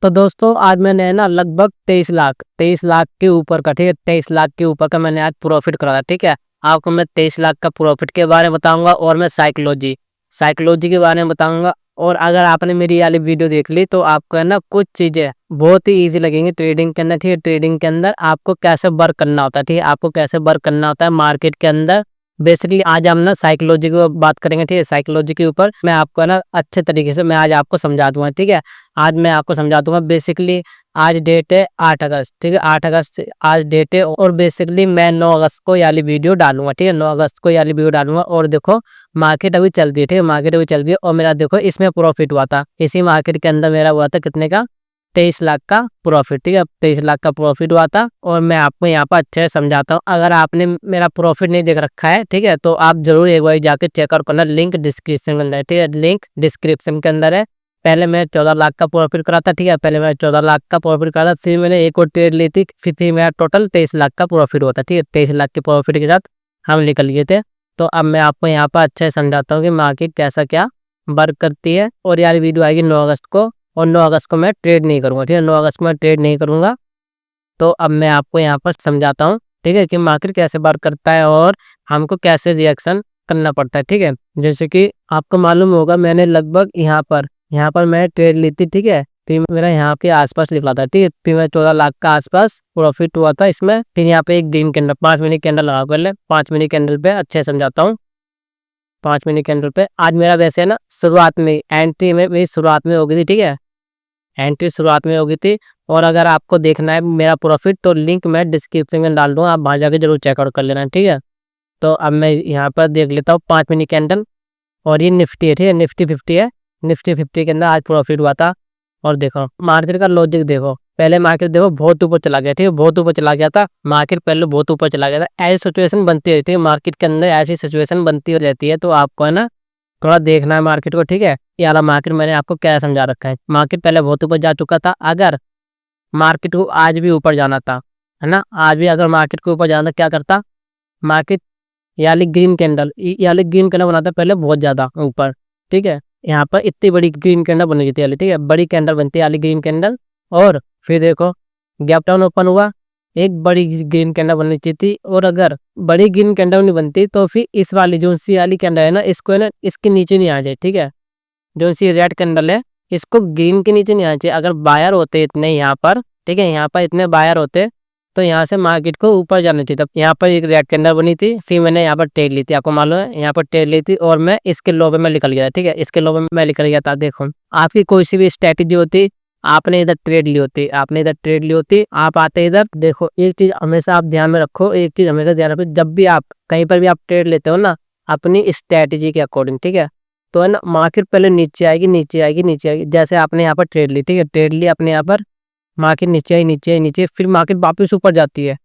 तो दोस्तों आज मैंने ना लगभग 23 लाख के ऊपर का, ठीक है, 23 लाख के ऊपर का मैंने आज प्रॉफिट करा था। ठीक है, आपको मैं 23 लाख का प्रॉफिट के बारे में बताऊंगा और मैं साइकोलॉजी के बारे में बताऊंगा। और अगर आपने मेरी वाली वीडियो देख ली तो आपको है ना कुछ चीजें बहुत ही इजी लगेंगी ट्रेडिंग के अंदर। ठीक है, ट्रेडिंग के अंदर आपको कैसे वर्क करना होता है, ठीक है, आपको कैसे वर्क करना होता है मार्केट के अंदर। बेसिकली आज हम ना साइकोलॉजी की बात करेंगे। ठीक है, साइकोलॉजी के ऊपर मैं आपको है ना अच्छे तरीके से मैं आज आपको समझा दूंगा। ठीक है, आज मैं आपको समझा दूंगा। बेसिकली आज डेट है 8 अगस्त, ठीक है, 8 अगस्त आज डेट है। और बेसिकली मैं 9 अगस्त को याली वीडियो डालूंगा। ठीक है, 9 अगस्त को याली वीडियो डालूंगा। और देखो मार्केट अभी चल रही है, ठीक है, मार्केट अभी चल रही है और मेरा देखो इसमें प्रॉफिट हुआ था, इसी मार्केट के अंदर मेरा हुआ था कितने का, 23 लाख का प्रॉफिट। ठीक है, 23 लाख का प्रॉफिट हुआ था और मैं आपको यहाँ पर अच्छे से समझाता हूँ। अगर आपने मेरा प्रॉफिट नहीं देख रखा है, ठीक है, तो आप जरूर एक बार जाके चेकआउट करना, लिंक डिस्क्रिप्शन के अंदर है। ठीक है, लिंक डिस्क्रिप्शन के अंदर है। पहले मैं 14 लाख का प्रॉफिट करा था। ठीक है, पहले मैं 14 लाख का प्रॉफिट करा था, फिर मैंने एक और ट्रेड ली थी, फिर मेरा टोटल 23 लाख का प्रॉफिट हुआ था। ठीक है, 23 लाख के प्रॉफिट के साथ हम निकल लिए थे। तो अब मैं आपको यहाँ पर अच्छे से समझाता हूँ कि मार्केट कैसा क्या वर्क करती है। और यार वीडियो आएगी 9 अगस्त को और 9 अगस्त को मैं ट्रेड नहीं करूँगा। ठीक है, 9 अगस्त को मैं ट्रेड नहीं करूँगा। तो अब मैं आपको यहाँ पर समझाता हूँ, ठीक है, कि मार्केट कैसे वर्क करता है और हमको कैसे रिएक्शन करना पड़ता है। ठीक है, जैसे कि आपको मालूम होगा मैंने लगभग यहाँ पर मैं ट्रेड ली थी। ठीक है, फिर मेरा यहाँ के आसपास निकला था। ठीक है, फिर मैं 14 लाख का आसपास प्रॉफिट हुआ था इसमें। फिर यहाँ पे एक ग्रीन कैंडल 5 मिनट कैंडल लगा, पहले 5 मिनट कैंडल पे अच्छे से समझाता हूँ। 5 मिनट कैंडल पे आज मेरा वैसे है ना शुरुआत में एंट्री में मेरी शुरुआत में हो गई थी। ठीक है, एंट्री शुरुआत में हो गई थी। और अगर आपको देखना है मेरा प्रॉफिट तो लिंक मैं डिस्क्रिप्शन में डाल दूँगा, आप वहाँ जाके जरूर चेकआउट कर लेना। ठीक है, तो अब मैं यहाँ पर देख लेता हूँ 5 मिनट कैंडल और ये निफ्टी है। ठीक है, निफ्टी 50 है, निफ्टी 50 के अंदर आज प्रॉफिट हुआ था। और देखो मार्केट का लॉजिक देखो, पहले मार्केट देखो बहुत ऊपर चला गया। ठीक है, बहुत ऊपर चला गया था मार्केट, पहले बहुत ऊपर चला गया था। ऐसी सिचुएशन बनती रहती है मार्केट के अंदर, ऐसी सिचुएशन बनती रहती है। तो आपको है ना थोड़ा देखना है मार्केट को। ठीक है, ये वाला मार्केट मैंने आपको क्या समझा रखा है, मार्केट पहले बहुत ऊपर जा चुका था। अगर मार्केट को आज भी ऊपर जाना था, है ना, आज भी अगर मार्केट को ऊपर जाना क्या करता मार्केट, यानी ग्रीन कैंडल, यानी ग्रीन कैंडल बनाता पहले बहुत ज़्यादा ऊपर। ठीक है, यहाँ पर इतनी बड़ी ग्रीन कैंडल बन गई थी यानी, ठीक है, बड़ी कैंडल बनती है यानी ग्रीन कैंडल। और फिर देखो गैप डाउन ओपन हुआ, एक बड़ी ग्रीन कैंडल बननी चाहिए थी। और अगर बड़ी ग्रीन कैंडल नहीं बनती तो फिर इस वाली जो सी वाली कैंडल है ना, इसको है ना इसके नीचे नहीं आ जाए। ठीक है, जो सी रेड कैंडल है इसको ग्रीन के नीचे नहीं आना चाहिए। अगर बायर होते इतने यहाँ पर, ठीक है, यहाँ पर इतने बायर होते तो यहाँ से मार्केट को ऊपर जाना चाहिए। तब यहाँ पर एक रेड कैंडल बनी थी, फिर मैंने यहाँ पर ट्रेड ली थी, आपको मालूम है, यहाँ पर ट्रेड ली थी और मैं इसके लो पे मैं निकल गया। ठीक है, इसके लो पे मैं निकल गया था। देखो आपकी कोई सी भी स्ट्रेटेजी होती, आपने इधर ट्रेड ली होती, आपने इधर ट्रेड ली होती, आप आते इधर। देखो एक चीज हमेशा आप ध्यान में रखो, एक चीज हमेशा ध्यान रखो, जब भी आप कहीं पर भी आप ट्रेड लेते हो ना अपनी स्ट्रेटेजी के अकॉर्डिंग, ठीक है, तो है ना मार्केट पहले नीचे आएगी, नीचे आएगी, नीचे आएगी। जैसे आपने यहाँ पर ट्रेड ली, ठीक है, ट्रेड ली अपने यहाँ पर, मार्केट नीचे आई, नीचे आई, नीचे, फिर मार्केट वापस ऊपर जाती है।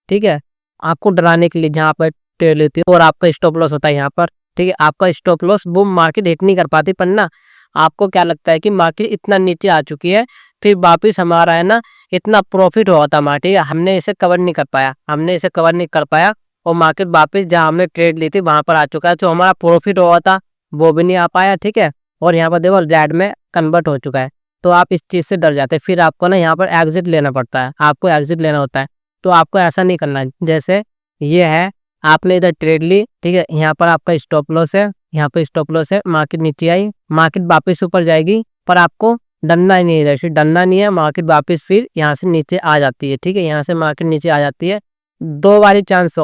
ठीक है, आपको डराने के लिए जहाँ पर ट्रेड लेती है और आपका स्टॉप लॉस होता है यहाँ पर। ठीक है, आपका स्टॉप लॉस वो मार्केट हिट नहीं कर पाती, पर ना आपको क्या लगता है कि मार्केट इतना नीचे आ चुकी है, फिर वापिस हमारा है ना इतना प्रॉफिट हुआ था हमारा, ठीक है, हमने इसे कवर नहीं कर पाया, हमने इसे कवर नहीं कर पाया और मार्केट वापस जहाँ हमने ट्रेड ली थी वहां पर आ चुका है। जो हमारा प्रॉफिट हुआ था वो भी नहीं आ पाया। ठीक है, और यहाँ पर देखो रेड में कन्वर्ट हो चुका है। तो आप इस चीज़ से डर जाते हैं, फिर आपको ना यहाँ पर एग्जिट लेना पड़ता है, आपको एग्जिट लेना होता है। तो आपको ऐसा नहीं करना है। जैसे ये है, आपने इधर ट्रेड ली, ठीक है, यहाँ पर आपका स्टॉप लॉस है, यहाँ पर स्टॉप लॉस है, मार्केट नीचे आई, मार्केट वापस ऊपर जाएगी, पर आपको डरना ही नहीं है, इधर डरना नहीं है, मार्केट वापस फिर यहाँ से नीचे आ जाती है। ठीक है, यहाँ से मार्केट नीचे आ जाती है, दो बारी चांस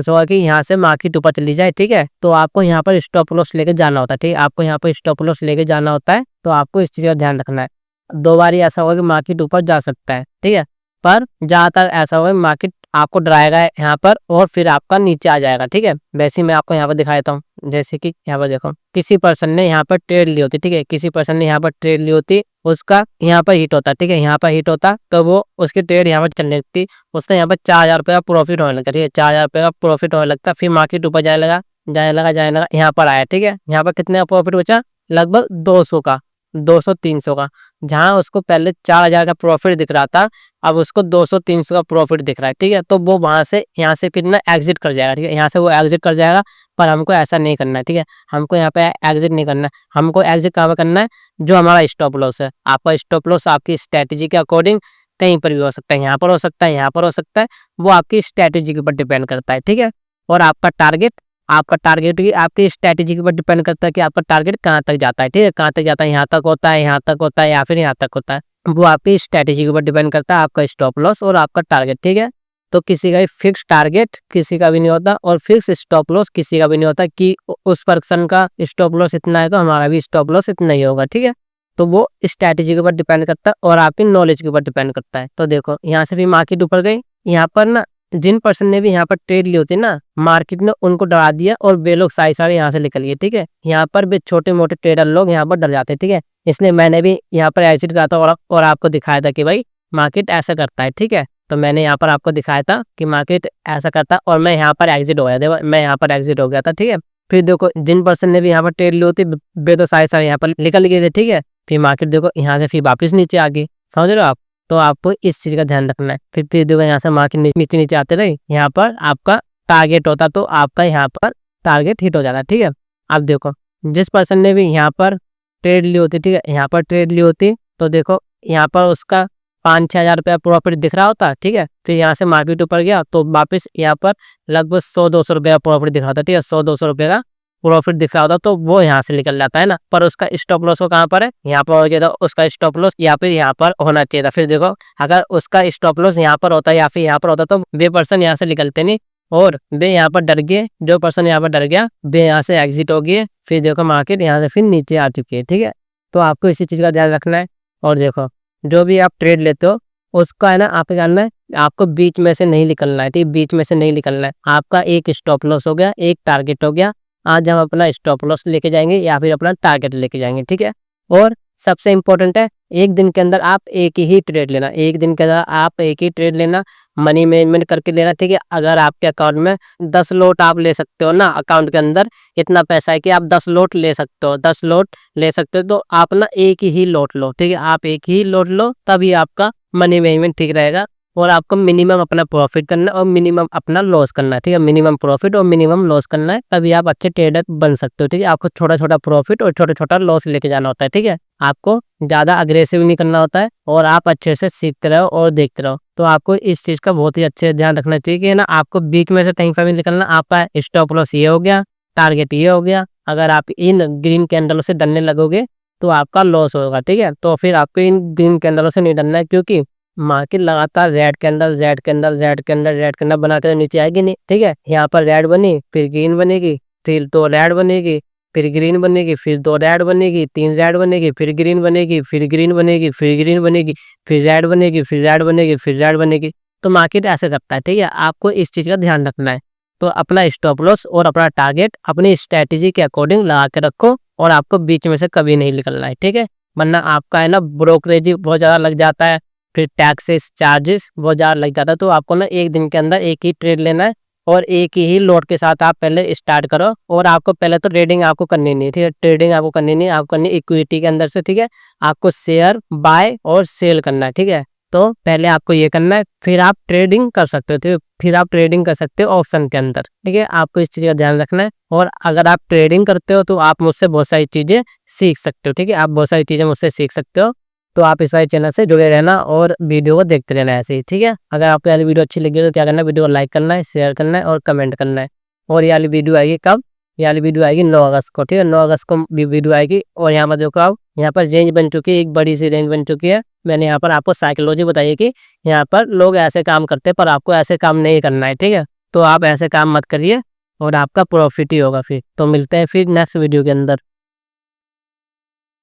होगा कि यहाँ से मार्केट ऊपर चली जाए। ठीक है, तो आपको यहाँ पर स्टॉप लॉस लेके जाना होता है। ठीक है, आपको यहाँ पर स्टॉप लॉस लेके जाना होता है, तो आपको इस चीज़ का ध्यान रखना है। दो बारी ऐसा होगा कि मार्केट ऊपर जा सकता है, ठीक है, पर ज़्यादातर ऐसा होगा मार्केट आपको डराएगा यहाँ पर और फिर आपका नीचे आ जाएगा। ठीक है, वैसे ही मैं आपको यहाँ पर दिखा देता हूँ। जैसे कि यहाँ पर देखो किसी पर्सन ने यहाँ पर ट्रेड ली होती, ठीक है, किसी पर्सन ने यहाँ पर ट्रेड ली होती, उसका यहाँ पर हिट होता, ठीक है, यहाँ पर हिट होता तो वो उसकी ट्रेड यहाँ पर चलने लगती, उसने यहाँ पर 4,000 रुपये का प्रॉफिट होने लगा। ठीक है, 4,000 रुपये का प्रॉफिट होने लगता, फिर मार्केट ऊपर जाने लगा, यहाँ पर आया। ठीक है, यहाँ पर कितने का प्रॉफिट बचा, लगभग 200 का, 200-300 का। जहाँ उसको पहले 4000 का प्रॉफिट दिख रहा था, अब उसको 200-300 का प्रॉफिट दिख रहा है, ठीक है। तो वो वहाँ से यहाँ से फिर ना एग्जिट कर जाएगा, ठीक है। यहाँ से वो एग्जिट कर जाएगा, पर हमको ऐसा नहीं करना है, ठीक है। हमको यहाँ पे एग्जिट नहीं करना है, हमको एग्जिट कहाँ पे करना है, जो हमारा स्टॉप लॉस है। आपका स्टॉप लॉस आपकी स्ट्रैटेजी के अकॉर्डिंग कहीं पर भी हो सकता है, यहाँ पर हो सकता है, यहाँ पर हो सकता है, वो आपकी स्ट्रैटेजी के ऊपर डिपेंड करता है, ठीक है। और आपका टारगेट भी आपकी स्ट्रैटेजी के ऊपर डिपेंड करता है कि आपका टारगेट कहाँ तक जाता है, ठीक है। कहाँ तक जाता है, यहाँ तक होता है, यहाँ तक होता है, या फिर यहाँ तक होता है, वो आपकी स्ट्रैटेजी के ऊपर डिपेंड करता है, आपका स्टॉप लॉस और आपका टारगेट, ठीक है। तो किसी का फिक्स टारगेट किसी का भी नहीं होता और फिक्स स्टॉप लॉस किसी का भी नहीं होता कि उस पर्सन का स्टॉप लॉस इतना है तो हमारा भी स्टॉप लॉस इतना ही होगा, ठीक है। तो वो स्ट्रैटेजी के ऊपर डिपेंड करता है और आपकी नॉलेज के ऊपर डिपेंड करता है। तो देखो यहाँ से भी मार्केट ऊपर गई, यहाँ पर ना जिन पर्सन ने भी यहाँ पर ट्रेड ली होती है ना, मार्केट ने उनको डरा दिया और वे लोग सारे यहाँ से निकल गए, ठीक है। यहाँ पर भी छोटे मोटे ट्रेडर लोग यहाँ पर डर जाते हैं, ठीक है। इसलिए मैंने भी यहाँ पर एग्जिट करा था और आपको दिखाया था कि भाई मार्केट ऐसा करता है, ठीक है। तो मैंने यहाँ पर आपको दिखाया था कि मार्केट ऐसा करता है और मैं यहाँ पर एग्जिट हो गया, देखो मैं यहाँ पर एग्जिट हो गया था, ठीक है। फिर देखो जिन पर्सन ने भी यहाँ पर ट्रेड ली होती वे तो सारे यहाँ पर निकल गए थे, ठीक है। फिर मार्केट देखो यहाँ से फिर वापस नीचे आ गई, समझ रहे हो आप। तो आपको इस चीज का ध्यान रखना है। फिर देखो यहाँ से मार्केट नीचे नीचे आते रहे, यहाँ पर आपका टारगेट होता तो आपका यहाँ पर टारगेट हिट हो जाता, ठीक है। अब देखो जिस पर्सन ने भी यहाँ पर ट्रेड ली होती, ठीक है, यहाँ पर ट्रेड ली होती तो देखो यहाँ पर उसका 5-6 हज़ार रुपया प्रॉफिट दिख रहा होता, ठीक है। फिर यहाँ से मार्केट ऊपर गया तो वापस यहाँ पर लगभग 100-200 रुपये का प्रॉफिट दिख रहा था, ठीक है। 100-200 रुपये का प्रॉफिट दिख रहा होता तो वो यहाँ से निकल जाता है ना, पर उसका स्टॉप लॉस को कहाँ पर है, यहाँ पर हो जाता, उसका स्टॉप लॉस या फिर यहाँ पर होना चाहिए था। फिर देखो अगर उसका स्टॉप लॉस यहाँ पर होता या फिर यहाँ पर होता तो वे पर्सन यहाँ से निकलते नहीं और वे यहाँ पर डर गए, जो पर्सन यहाँ पर डर गया वे यहाँ से एग्जिट हो गए। फिर देखो मार्केट यहाँ से फिर नीचे आ चुकी है, ठीक है। तो आपको इसी चीज़ का ध्यान रखना है। और देखो जो भी आप ट्रेड लेते हो उसका है ना आपको जानना है, आपको बीच में से नहीं निकलना है, ठीक, बीच में से नहीं निकलना है। आपका एक स्टॉप लॉस हो गया, एक टारगेट हो गया, आज हम अपना स्टॉप लॉस लेके जाएंगे या फिर अपना टारगेट लेके जाएंगे, ठीक है। और सबसे इंपॉर्टेंट है एक दिन के अंदर आप एक ही ट्रेड लेना, एक दिन के अंदर आप एक ही ट्रेड लेना, मनी मैनेजमेंट करके लेना, ठीक है। अगर आपके अकाउंट में 10 लोट आप ले सकते हो ना, अकाउंट के अंदर इतना पैसा है कि आप 10 लोट ले सकते हो, 10 लोट ले सकते हो, तो आप ना एक ही लोट लो, ठीक है। आप एक ही लोट लो तभी आपका मनी मैनेजमेंट ठीक रहेगा और आपको मिनिमम अपना प्रॉफिट करना है और मिनिमम अपना लॉस करना है, ठीक है। मिनिमम प्रॉफिट और मिनिमम लॉस करना है, तभी आप अच्छे ट्रेडर बन सकते हो, ठीक है। आपको छोटा छोटा प्रॉफिट और छोटा छोटा लॉस लेके जाना होता है, ठीक है। आपको ज़्यादा अग्रेसिव नहीं करना होता है और आप अच्छे से सीखते रहो और देखते रहो। तो आपको इस चीज़ का बहुत ही अच्छे से ध्यान रखना चाहिए कि ना आपको बीच में से कहीं पर भी निकलना। आपका स्टॉप लॉस ये हो गया, टारगेट ये हो गया, अगर आप इन ग्रीन कैंडलों से डरने लगोगे तो आपका लॉस होगा, ठीक है। तो फिर आपको इन ग्रीन कैंडलों से नहीं डरना है, क्योंकि मार्केट लगातार red candle red candle red candle red candle बना कर नीचे आएगी नहीं, ठीक है। यहाँ पर रेड बनी, फिर ग्रीन बनेगी, फिर 2 रेड बनेगी, फिर ग्रीन बनेगी, फिर 2 रेड बनेगी, 3 रेड बनेगी, फिर ग्रीन बनेगी, फिर ग्रीन बनेगी, फिर ग्रीन बनेगी, फिर रेड बनेगी, फिर रेड बनेगी, फिर रेड बनेगी। तो मार्केट ऐसे करता है, ठीक है। आपको इस चीज़ का ध्यान रखना है। तो अपना स्टॉप लॉस और अपना टारगेट अपनी स्ट्रैटेजी के अकॉर्डिंग लगा के रखो और आपको बीच में से कभी नहीं निकलना है, ठीक है। वरना आपका है ना ब्रोकरेज बहुत ज़्यादा लग जाता है, फिर टैक्सेस चार्जेस बहुत ज़्यादा लग जाता है। तो आपको ना एक दिन के अंदर एक ही ट्रेड लेना है और एक ही लोड के साथ आप पहले स्टार्ट करो। और आपको पहले तो ट्रेडिंग आपको करनी नहीं है, ठीक है। ट्रेडिंग आपको करनी नहीं है, आपको करनी इक्विटी के अंदर से, ठीक है। आपको शेयर बाय और सेल करना है, ठीक है। तो पहले आपको ये करना है, फिर आप ट्रेडिंग कर सकते हो, ठीक है। फिर आप ट्रेडिंग कर सकते हो ऑप्शन के अंदर, ठीक है। आपको इस चीज़ का ध्यान रखना है। और अगर आप ट्रेडिंग करते हो तो आप मुझसे बहुत सारी चीज़ें सीख सकते हो, ठीक है। आप बहुत सारी चीज़ें मुझसे सीख सकते हो। तो आप इस वाले चैनल से जुड़े रहना और वीडियो को देखते रहना ऐसे ही, ठीक है। अगर आपको ये वीडियो अच्छी लगी तो क्या करना है, वीडियो को लाइक करना है, शेयर करना है और कमेंट करना है। और ये वाली वीडियो आएगी कब, ये वाली वीडियो आएगी 9 अगस्त को, ठीक है। 9 अगस्त को वीडियो आएगी। और यहाँ पर देखो आप, यहाँ पर रेंज बन चुकी है, एक बड़ी सी रेंज बन चुकी है। मैंने यहाँ पर आपको साइकोलॉजी बताई है कि यहाँ पर लोग ऐसे काम करते हैं, पर आपको ऐसे काम नहीं करना है, ठीक है। तो आप ऐसे काम मत करिए और आपका प्रॉफिट ही होगा फिर। तो मिलते हैं फिर नेक्स्ट वीडियो के अंदर।